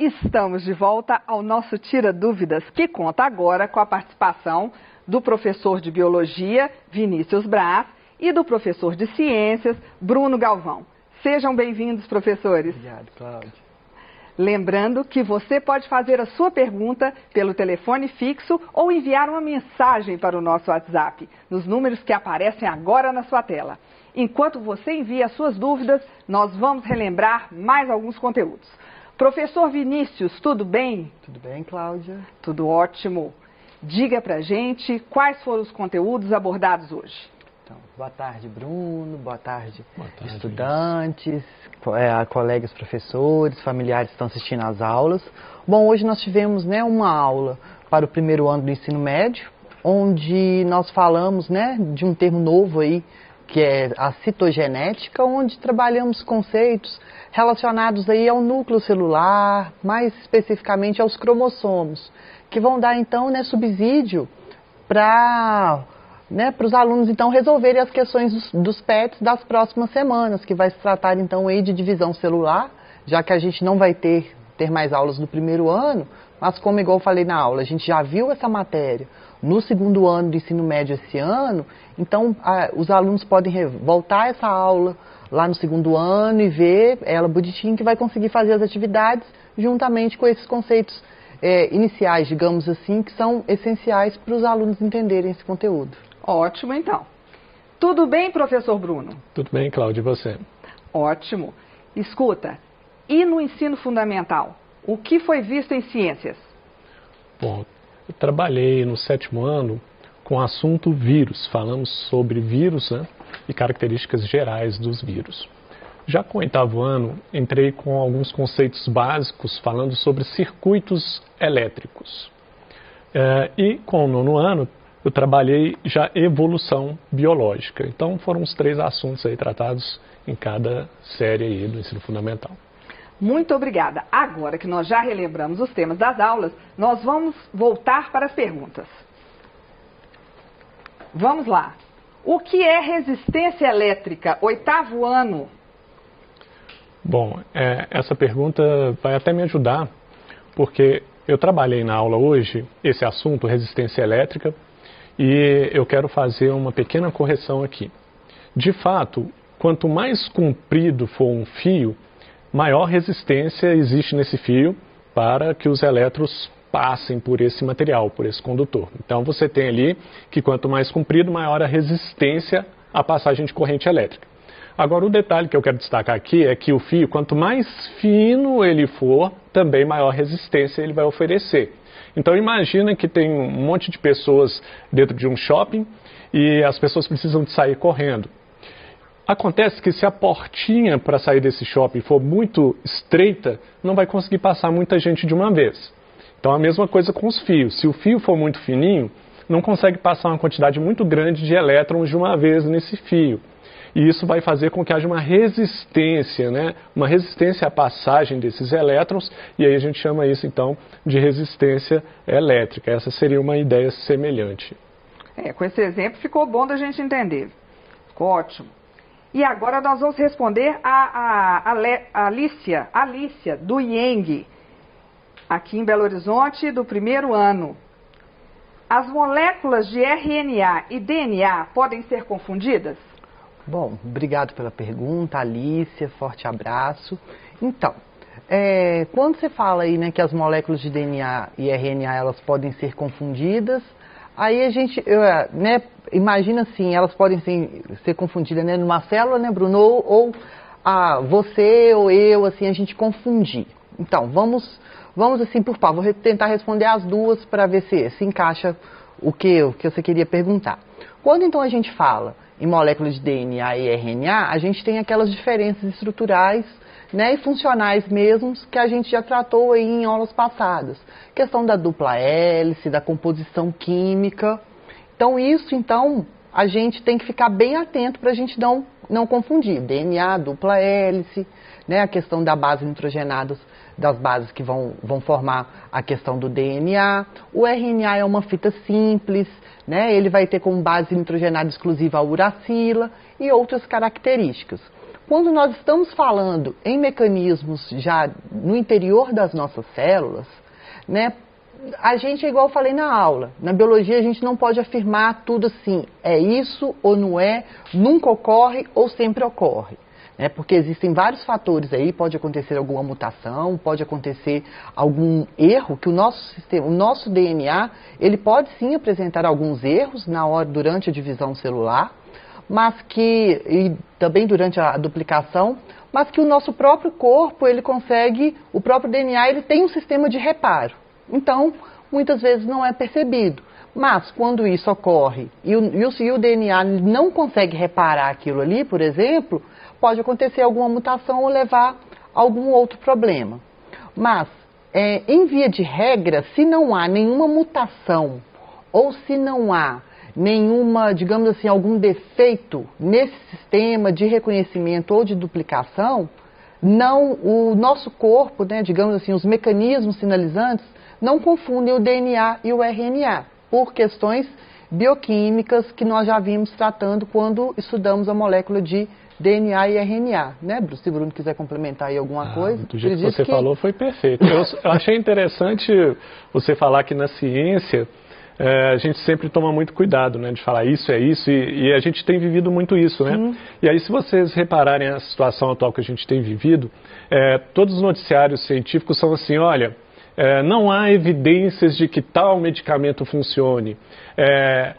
Estamos de volta ao nosso Tira Dúvidas, que conta agora com a participação do professor de Biologia, Vinícius Braz, e do professor de Ciências, Bruno Galvão. Sejam bem-vindos, professores. Obrigado, Cláudia. Lembrando que você pode fazer a sua pergunta pelo telefone fixo ou enviar uma mensagem para o nosso WhatsApp, nos números que aparecem agora na sua tela. Enquanto você envia as suas dúvidas, nós vamos relembrar mais alguns conteúdos. Professor Vinícius, tudo bem? Tudo bem, Cláudia? Tudo ótimo. Diga pra gente quais foram os conteúdos abordados hoje. Então, boa tarde, Bruno. Boa tarde, estudantes, colegas professores, familiares que estão assistindo às aulas. Bom, hoje nós tivemos uma aula para o primeiro ano do ensino médio, onde nós falamos de um termo novo aí, que é a citogenética, onde trabalhamos conceitos relacionados aí ao núcleo celular, mais especificamente aos cromossomos, que vão dar então subsídio para os alunos então resolverem as questões dos PETs das próximas semanas, que vai se tratar então aí de divisão celular, já que a gente não vai ter mais aulas no primeiro ano, mas como igual eu falei na aula, a gente já viu essa matéria no segundo ano do ensino médio esse ano, então os alunos podem voltar a essa aula lá no segundo ano e ver ela bonitinha, que vai conseguir fazer as atividades juntamente com esses conceitos iniciais, digamos assim, que são essenciais para os alunos entenderem esse conteúdo. Ótimo, então. Tudo bem, professor Bruno? Tudo bem, Cláudia, e você? Ótimo. Escuta, e no ensino fundamental, o que foi visto em ciências? Bom, eu trabalhei no 7º ano com o assunto vírus. Falamos sobre vírus e características gerais dos vírus. Já com o 8º ano, entrei com alguns conceitos básicos falando sobre circuitos elétricos. E com o 9º ano, eu trabalhei já evolução biológica. Então foram os 3 assuntos aí tratados em cada série aí do ensino fundamental. Muito obrigada. Agora que nós já relembramos os temas das aulas, nós vamos voltar para as perguntas. Vamos lá. O que é resistência elétrica? 8º ano. Bom, essa pergunta vai até me ajudar, porque eu trabalhei na aula hoje esse assunto, resistência elétrica, e eu quero fazer uma pequena correção aqui. De fato, quanto mais comprido for um fio, maior resistência existe nesse fio para que os elétrons passem por esse material, por esse condutor. Então você tem ali que quanto mais comprido, maior a resistência à passagem de corrente elétrica. Agora o detalhe que eu quero destacar aqui é que o fio, quanto mais fino ele for, também maior resistência ele vai oferecer. Então imagina que tem um monte de pessoas dentro de um shopping e as pessoas precisam de sair correndo. Acontece que se a portinha para sair desse shopping for muito estreita, não vai conseguir passar muita gente de uma vez. Então a mesma coisa com os fios. Se o fio for muito fininho, não consegue passar uma quantidade muito grande de elétrons de uma vez nesse fio. E isso vai fazer com que haja uma resistência, uma resistência à passagem desses elétrons, e aí a gente chama isso então de resistência elétrica. Essa seria uma ideia semelhante. Com esse exemplo ficou bom da gente entender. Ficou ótimo. E agora nós vamos responder a Alicia, do IENG, aqui em Belo Horizonte, do primeiro ano. As moléculas de RNA e DNA podem ser confundidas? Bom, obrigado pela pergunta, Alicia, forte abraço. Então, quando você fala aí que as moléculas de DNA e RNA elas podem ser confundidas, aí a gente imagina assim, elas podem ser confundidas numa célula, Bruno, ou você ou eu, assim, a gente confundir. Então, vamos assim por par, vou tentar responder as duas para ver se encaixa o que você queria perguntar. Quando então a gente fala em moléculas de DNA e RNA, a gente tem aquelas diferenças estruturais e funcionais mesmos que a gente já tratou aí em aulas passadas. Questão da dupla hélice, da composição química. Então isso, a gente tem que ficar bem atento para a gente não confundir. DNA, dupla hélice, a questão da base nitrogenada, das bases que vão formar a questão do DNA. O RNA é uma fita simples, ele vai ter como base nitrogenada exclusiva a uracila e outras características. Quando nós estamos falando em mecanismos já no interior das nossas células, né, a gente, é igual eu falei na aula, na biologia a gente não pode afirmar tudo assim, é isso ou não é, nunca ocorre ou sempre ocorre. Porque existem vários fatores aí, pode acontecer alguma mutação, pode acontecer algum erro, que o nosso sistema, o nosso DNA, ele pode sim apresentar alguns erros durante a divisão celular, mas e também durante a duplicação, mas que o nosso próprio corpo, ele consegue, o próprio DNA, ele tem um sistema de reparo. Então, muitas vezes não é percebido. Mas, quando isso ocorre e o DNA não consegue reparar aquilo ali, por exemplo, pode acontecer alguma mutação ou levar a algum outro problema. Mas, em via de regra, se não há nenhuma mutação ou se não há nenhuma, digamos assim, algum defeito nesse sistema de reconhecimento ou de duplicação, o nosso corpo, né, digamos assim, os mecanismos sinalizantes não confundem o DNA e o RNA, por questões bioquímicas que nós já vimos tratando quando estudamos a molécula de DNA e RNA, né, Bruno? Se o Bruno quiser complementar aí alguma coisa. Do jeito que você falou foi perfeito. Eu achei interessante você falar que na ciência a gente sempre toma muito cuidado, né, de falar isso é isso, e a gente tem vivido muito isso, né? E aí, se vocês repararem a situação atual que a gente tem vivido, todos os noticiários científicos são assim, olha, não há evidências de que tal medicamento funcione.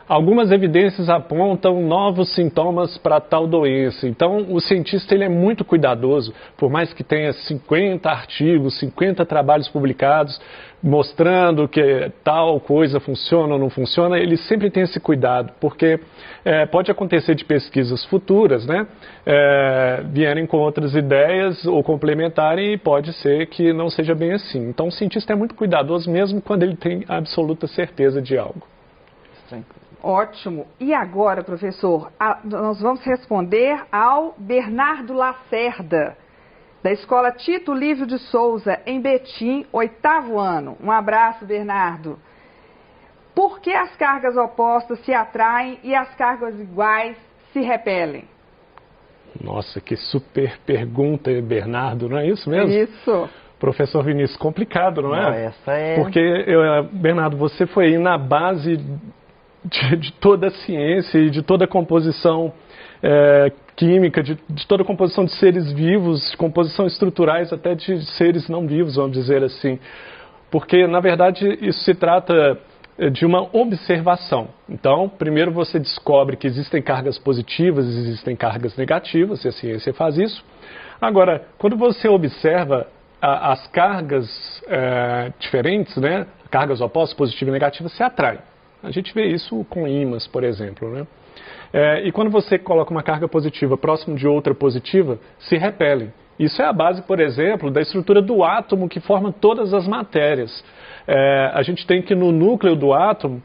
Algumas evidências apontam novos sintomas para tal doença. Então, o cientista ele é muito cuidadoso, por mais que tenha 50 artigos, 50 trabalhos publicados, mostrando que tal coisa funciona ou não funciona, ele sempre tem esse cuidado, porque pode acontecer de pesquisas futuras, né, vierem com outras ideias ou complementarem, e pode ser que não seja bem assim. Então, o cientista é muito cuidadoso, mesmo quando ele tem absoluta certeza de algo. Sim. Ótimo. E agora, professor, nós vamos responder ao Bernardo Lacerda, da Escola Tito Livio de Souza, em Betim, 8º ano. Um abraço, Bernardo. Por que as cargas opostas se atraem e as cargas iguais se repelem? Nossa, que super pergunta, Bernardo, não é isso mesmo? Isso. Professor Vinícius, complicado, não é? Não, essa é... Porque, Bernardo, você foi aí na base de toda a ciência e de toda a composição química, de toda a composição de seres vivos, de composição estruturais até de seres não vivos, vamos dizer assim. Porque, na verdade, isso se trata de uma observação. Então, primeiro você descobre que existem cargas positivas, existem cargas negativas, e a ciência faz isso. Agora, quando você observa as cargas diferentes, né, cargas opostas, positiva e negativa, se atraem. A gente vê isso com ímãs, por exemplo, né? E quando você coloca uma carga positiva próximo de outra positiva, se repelem. Isso é a base, por exemplo, da estrutura do átomo que forma todas as matérias. A gente tem que no núcleo do átomo,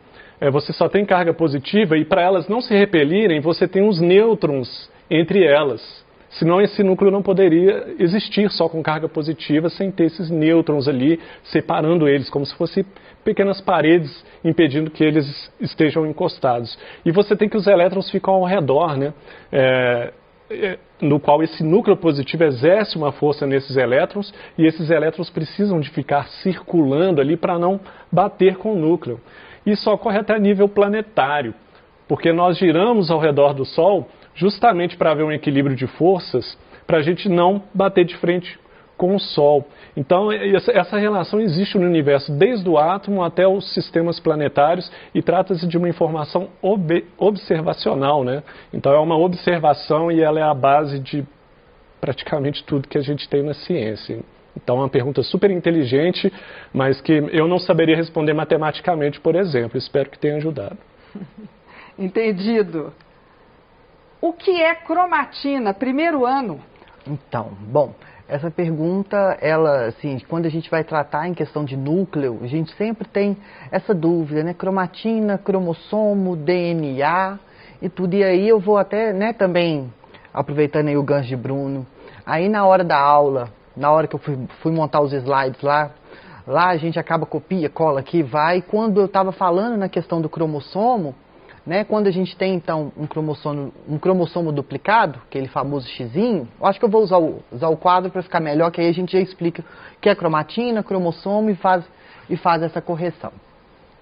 você só tem carga positiva e para elas não se repelirem, você tem uns nêutrons entre elas. Senão esse núcleo não poderia existir só com carga positiva, sem ter esses nêutrons ali, separando eles, como se fossem pequenas paredes impedindo que eles estejam encostados. E você tem que os elétrons ficam ao redor, né? No qual esse núcleo positivo exerce uma força nesses elétrons, e esses elétrons precisam de ficar circulando ali para não bater com o núcleo. Isso ocorre até a nível planetário, porque nós giramos ao redor do Sol justamente para haver um equilíbrio de forças, para a gente não bater de frente com o Sol. Então, essa relação existe no universo, desde o átomo até os sistemas planetários, e trata-se de uma informação observacional, né? Então, é uma observação e ela é a base de praticamente tudo que a gente tem na ciência. Então, é uma pergunta super inteligente, mas que eu não saberia responder matematicamente, por exemplo. Espero que tenha ajudado. Entendido. O que é cromatina? Primeiro ano. Então, bom, essa pergunta, ela, assim, quando a gente vai tratar em questão de núcleo, a gente sempre tem essa dúvida, né? Cromatina, cromossomo, DNA e tudo. E aí eu vou até, né, também, aproveitando aí o gancho de Bruno, aí na hora da aula, na hora que eu fui montar os slides lá a gente acaba copia, cola aqui, vai. Quando eu estava falando na questão do cromossomo, né, quando a gente tem, então, um cromossomo duplicado, aquele famoso xizinho, eu acho que eu vou usar o quadro para ficar melhor, que aí a gente já explica o que é cromatina, cromossomo e faz essa correção.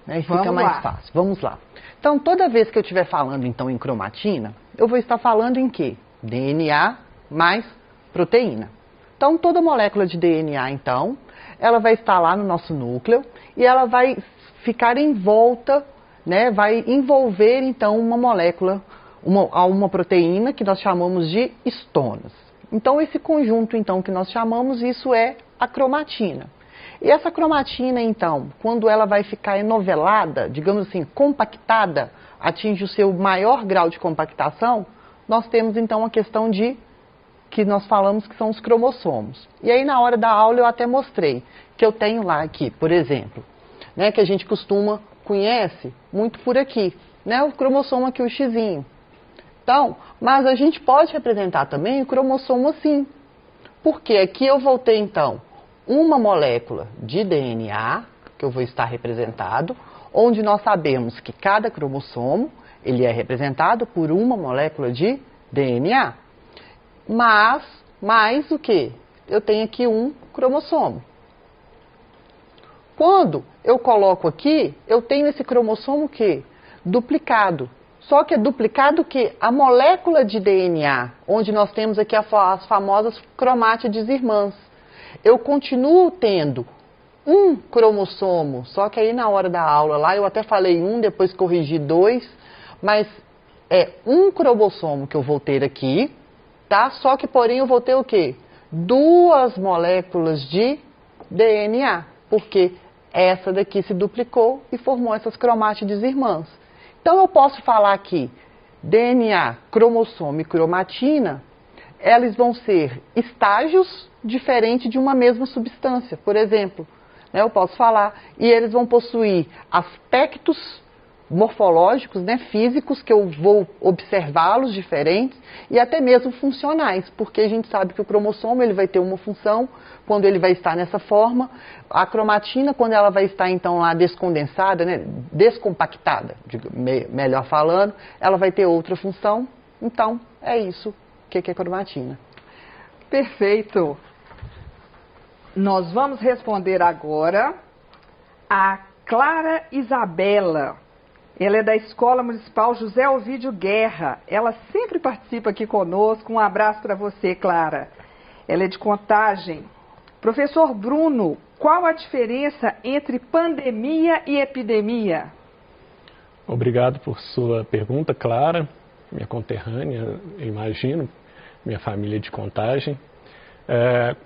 Né, e fica mais fácil. Vamos lá. Então, toda vez que eu estiver falando, então, em cromatina, eu vou estar falando em quê? DNA mais proteína. Então, toda molécula de DNA, então, ela vai estar lá no nosso núcleo e ela vai ficar em volta, né, vai envolver, então, uma molécula, uma proteína que nós chamamos de histonas. Então, esse conjunto, então, que nós chamamos, isso é a cromatina. E essa cromatina, então, quando ela vai ficar enovelada, digamos assim, compactada, atinge o seu maior grau de compactação, nós temos, então, a questão que nós falamos que são os cromossomos. E aí, na hora da aula, eu até mostrei que eu tenho lá aqui, por exemplo, né, que a gente conhece muito por aqui, né, o cromossomo aqui, o xizinho. Então, mas a gente pode representar também o cromossomo assim, porque aqui eu vou ter, então, uma molécula de DNA, que eu vou estar representado, onde nós sabemos que cada cromossomo, ele é representado por uma molécula de DNA. Mas, mais o que? Eu tenho aqui um cromossomo. Quando eu coloco aqui, eu tenho esse cromossomo o quê? Duplicado. Só que é duplicado que a molécula de DNA, onde nós temos aqui as famosas cromátides irmãs. Eu continuo tendo um cromossomo, só que aí na hora da aula lá eu até falei depois corrigi 2, mas é um cromossomo que eu vou ter aqui, tá? Só que porém eu vou ter o quê? 2 moléculas de DNA, porque essa daqui se duplicou e formou essas cromátides irmãs. Então eu posso falar aqui, DNA, cromossomo e cromatina, elas vão ser estágios diferentes de uma mesma substância, por exemplo. Né, eu posso falar, e eles vão possuir aspectos morfológicos, né, físicos, que eu vou observá-los diferentes, e até mesmo funcionais, porque a gente sabe que o cromossomo ele vai ter uma função quando ele vai estar nessa forma, a cromatina, quando ela vai estar então lá descondensada, né, descompactada, melhor falando, ela vai ter outra função. Então, é isso que é cromatina. Perfeito. Nós vamos responder agora a Clara Isabela. Ela é da Escola Municipal José Ovídio Guerra. Ela sempre participa aqui conosco. Um abraço para você, Clara. Ela é de Contagem. Professor Bruno, qual a diferença entre pandemia e epidemia? Obrigado por sua pergunta, Clara, minha conterrânea, eu imagino, minha família é de Contagem.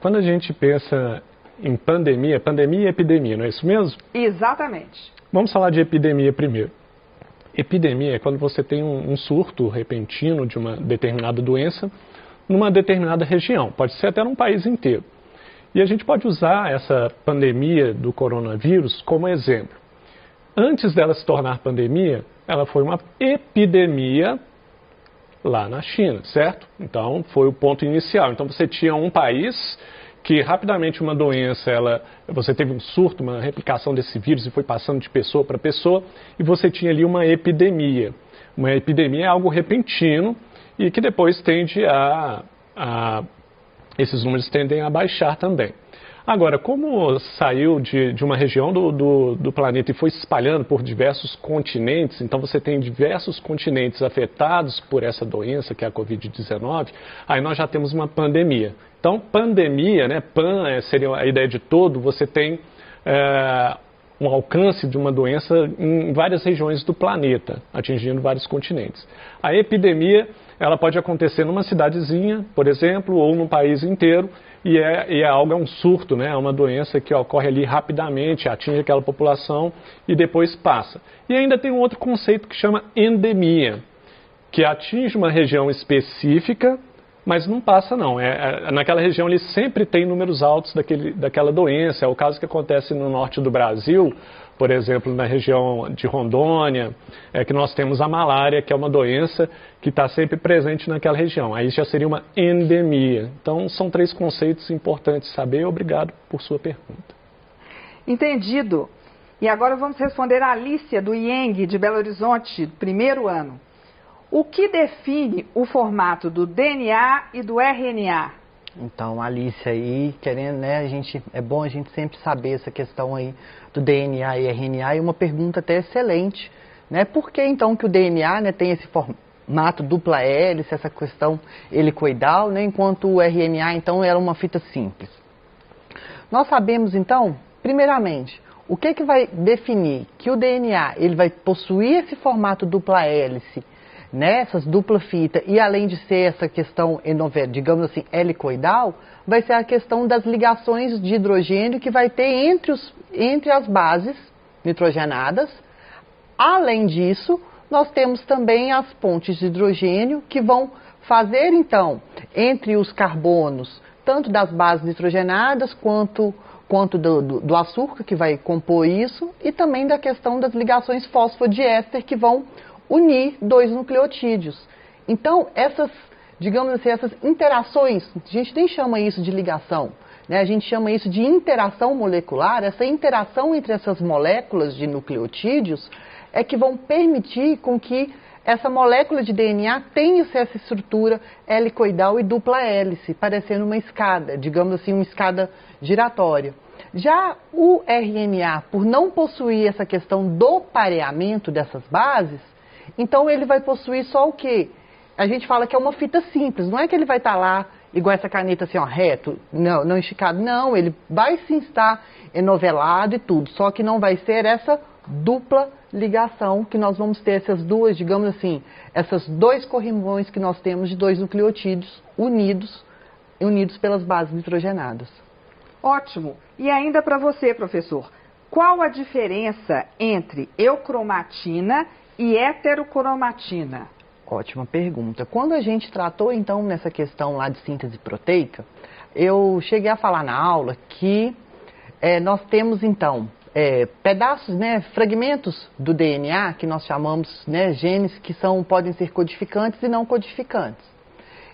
Quando a gente pensa em pandemia e epidemia, não é isso mesmo? Exatamente. Vamos falar de epidemia primeiro. Epidemia é quando você tem um surto repentino de uma determinada doença numa determinada região, pode ser até num país inteiro. E a gente pode usar essa pandemia do coronavírus como exemplo. Antes dela se tornar pandemia, ela foi uma epidemia lá na China, certo? Então, foi o ponto inicial. Então, você tinha um país que rapidamente uma doença, você teve um surto, uma replicação desse vírus e foi passando de pessoa para pessoa, e você tinha ali uma epidemia. Uma epidemia é algo repentino e que depois tende esses números tendem a baixar também. Agora, como saiu de uma região do planeta e foi se espalhando por diversos continentes, então você tem diversos continentes afetados por essa doença, que é a Covid-19, aí nós já temos uma pandemia. Então, pandemia, né, seria a ideia de todo, você tem um alcance de uma doença em várias regiões do planeta, atingindo vários continentes. A epidemia, ela pode acontecer numa cidadezinha, por exemplo, ou num país inteiro, e é um surto, né? É uma doença que ocorre ali rapidamente, atinge aquela população e depois passa. E ainda tem um outro conceito que chama endemia, que atinge uma região específica, mas não passa não. Naquela região ele sempre tem números altos daquela doença. É o caso que acontece no norte do Brasil, por exemplo, na região de Rondônia, que nós temos a malária, que é uma doença que está sempre presente naquela região. Aí já seria uma endemia. Então, são 3 conceitos importantes saber. Obrigado por sua pergunta. Entendido. E agora vamos responder a Alicia, do IENG, de Belo Horizonte, primeiro ano. O que define o formato do DNA e do RNA? Então, Alice aí, querendo, né, é bom a gente sempre saber essa questão aí do DNA e RNA, e uma pergunta até excelente, né? Por que então que o DNA, né, tem esse formato dupla hélice, essa questão helicoidal, né, enquanto o RNA então era uma fita simples? Nós sabemos então, primeiramente, o que vai definir que o DNA ele vai possuir esse formato dupla hélice, né, essas dupla fita, e além de ser essa questão, digamos assim, helicoidal, vai ser a questão das ligações de hidrogênio que vai ter entre as bases nitrogenadas. Além disso, nós temos também as pontes de hidrogênio que vão fazer, então, entre os carbonos, tanto das bases nitrogenadas quanto do açúcar, que vai compor isso, e também da questão das ligações fosfodiéster, que vão unir dois nucleotídeos. Então, digamos assim, essas interações, a gente nem chama isso de ligação, né? A gente chama isso de interação molecular. Essa interação entre essas moléculas de nucleotídeos é que vão permitir com que essa molécula de DNA tenha essa estrutura helicoidal e dupla hélice, parecendo uma escada, digamos assim, uma escada giratória. Já o RNA, por não possuir essa questão do pareamento dessas bases, então ele vai possuir só o quê? A gente fala que é uma fita simples, não é que ele vai estar lá igual essa caneta assim, ó, reto, não esticado, não, ele vai sim estar enovelado e tudo, só que não vai ser essa dupla ligação que nós vamos ter, essas duas, digamos assim, essas dois corrimões que nós temos de dois nucleotídeos unidos pelas bases nitrogenadas. Ótimo! E ainda para você, professor, qual a diferença entre eucromatina e heterocromatina? Ótima pergunta. Quando a gente tratou, então, nessa questão lá de síntese proteica, eu cheguei a falar na aula que nós temos, então, pedaços, né, fragmentos do DNA, que nós chamamos, né, genes que podem ser codificantes e não codificantes.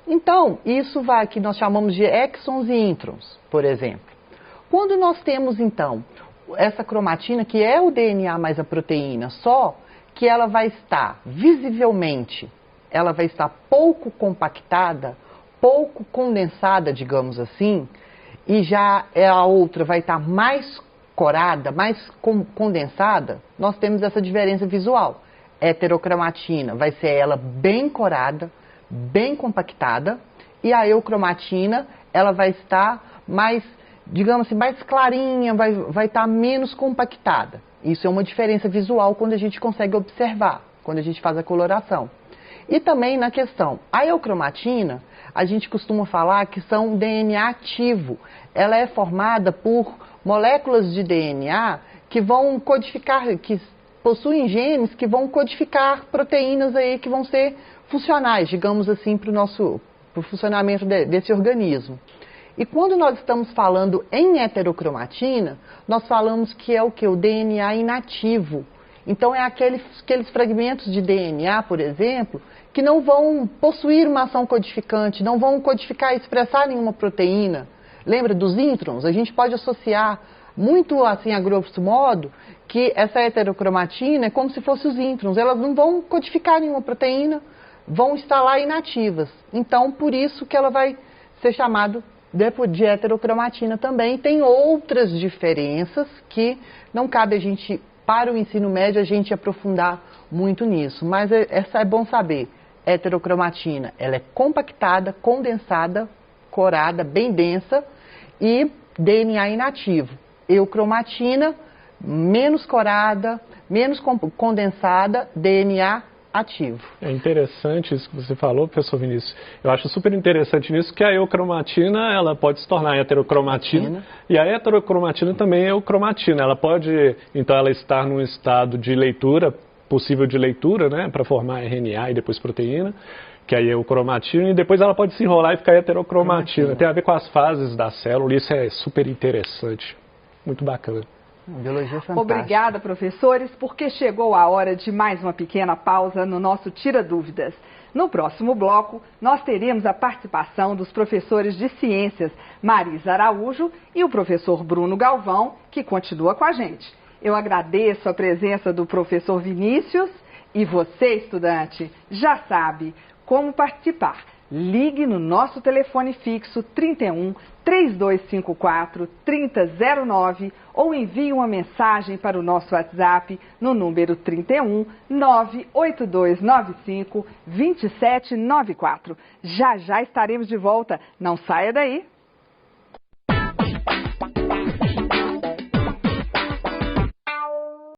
Então, isso que nós chamamos de exons e introns, por exemplo. Quando nós temos, então, essa cromatina, que é o DNA mais a proteína, só que ela vai estar visivelmente, ela vai estar pouco compactada, pouco condensada, digamos assim, e já a outra vai estar mais corada, mais condensada, nós temos essa diferença visual. Heterocromatina vai ser ela bem corada, bem compactada, e a eucromatina, ela vai estar mais, digamos assim, mais clarinha, vai estar menos compactada. Isso é uma diferença visual quando a gente consegue observar, quando a gente faz a coloração. E também na questão, a eucromatina, a gente costuma falar que são DNA ativo. Ela é formada por moléculas de DNA que vão codificar, que possuem genes que vão codificar proteínas aí que vão ser funcionais, digamos assim, para o funcionamento desse organismo. E quando nós estamos falando em heterocromatina, nós falamos que é o que? O DNA inativo. Então, é aqueles fragmentos de DNA, por exemplo, que não vão possuir uma ação codificante, não vão codificar e expressar nenhuma proteína. Lembra dos introns? A gente pode associar muito assim, a grosso modo, que essa heterocromatina é como se fossem os introns. Elas não vão codificar nenhuma proteína, vão estar lá inativas. Então, por isso que ela vai ser chamada de heterocromatina também. Tem outras diferenças que não cabe a gente, para o ensino médio, a gente aprofundar muito nisso. Mas essa é bom saber. Heterocromatina, ela é compactada, condensada, corada, bem densa e DNA inativo. Eucromatina, menos corada, menos condensada, DNA ativo. É interessante isso que você falou, professor Vinícius. Eu acho super interessante nisso que a eucromatina, ela pode se tornar heterocromatina e a heterocromatina também é eucromatina. Ela pode, então, ela estar num estado de leitura, possível de leitura, né, para formar RNA e depois proteína, que aí é eucromatina, e depois ela pode se enrolar e ficar heterocromatina. Tem a ver com as fases da célula, isso é super interessante. Muito bacana. Biologia fantástica. Obrigada, professores, porque chegou a hora de mais uma pequena pausa no nosso Tira Dúvidas. No próximo bloco, nós teremos a participação dos professores de ciências Marisa Araújo e o professor Bruno Galvão, que continua com a gente. Eu agradeço a presença do professor Vinícius e você, estudante, já sabe como participar. Ligue no nosso telefone fixo 31 3254 3009 ou envie uma mensagem para o nosso WhatsApp no número 31 98295 2794. Já já estaremos de volta. Não saia daí.